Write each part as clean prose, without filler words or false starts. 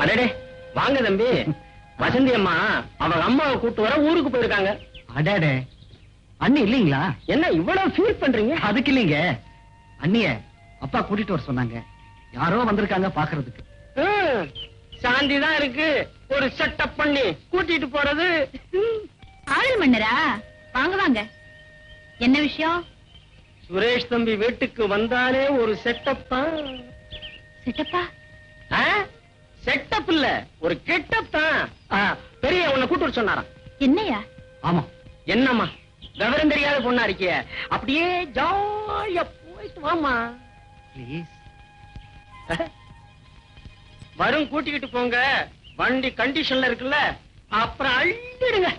அடடே வாங்க தம்பி. வசந்தி அம்மா அவங்க அம்மாவை கூட்டு வர ஊருக்கு போயிருக்காங்க. அடடே, அண்ணி இல்லீங்களா? என்ன இவ்வளவு ஃபீல் பண்றீங்க? அதுக்கு இல்லீங்க, அண்ணிய அப்பா கூட்டிட்டு வர சொன்னாங்க. யாரோ வந்திருக்காங்க பாக்குறதுக்கு. சாந்தி தான் இருக்கு ஒரு செட்டப் பண்ணி கூட்டிட்டு போறது. ஆளல் மன்னரா, வாங்க வாங்க. என்ன விஷயம்? சுரேஷ் தம்பி வீட்டுக்கு வந்தாலே ஒரு செட்டப் தான். செட்டப்பா? செட்டப் இல்ல, ஒரு கெட்டப் தான். பெரிய உன்னை கூட்டு வர சொன்னாராம். என்னையா? ஆமா. என்னம்மா விவரம் தெரியாத பொண்ணா இருக்கிய? அப்படியே ஜாலியா போயிட்டு வாமா. ப்ளீஸ். வரும் கூட்டிக்கிட்டு போங்க. வண்டி கண்டிஷன்ல இருக்குல்ல, அப்புறம் அள்ளிடுங்க.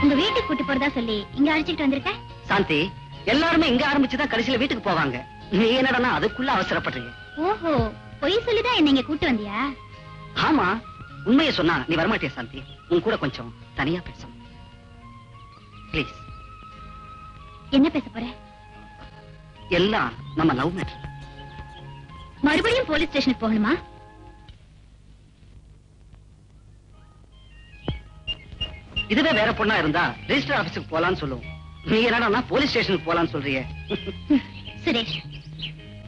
உங்க வீட்டுக்கு கூட்டி போறதா சொல்லி இங்க அழைச்சிட்டு வந்திருக்க. சாந்தி, எல்லாருமே இங்க ஆரம்பிச்சுதான் கடைசியில வீட்டுக்கு போவாங்க. நீ என்னடா அதுக்குள்ள அவசரப்படுறீங்க? ஓஹோ, பொய் சொல்லிதான் என்ன இங்க கூட்டு வந்தியா? ஆமா, உண்மையை சொன்னா நீ வரமாட்டியா சாந்தி? உன் கூட கொஞ்சம் தனியா பேசணும் ப்ளீஸ். என்ன பேச போற? எல்லாம் நம்ம லவ் மேட்டர். மறுபடியும் போலீஸ் ஸ்டேஷனுக்கு போகணுமா? இதுவே வேற பொண்ணா இருந்தா ரெஜிஸ்டர் ஆபீஸுக்கு போலான்னு சொல்லுவோம். நீ என்னடா போலீஸ் ஸ்டேஷனுக்கு போலான்னு சொல்றியே? சுரேஷ்,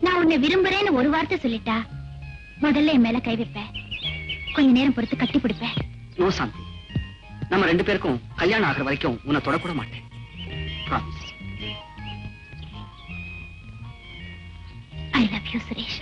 நான் உன்னை விரும்புறேன்னு ஒரு வார்த்தை சொல்லிட்டா முதல்ல என் மேல கை வைப்பேன். கொஞ்ச நேரம் பொறுத்து கட்டி பிடிப்பேன். நோ சாந்தி, நம்ம 2 பேருக்கும் கல்யாணம் ஆகிற வரைக்கும் உன்னை தொடக்கூட மாட்டேன். Promise. I love you, Suresh.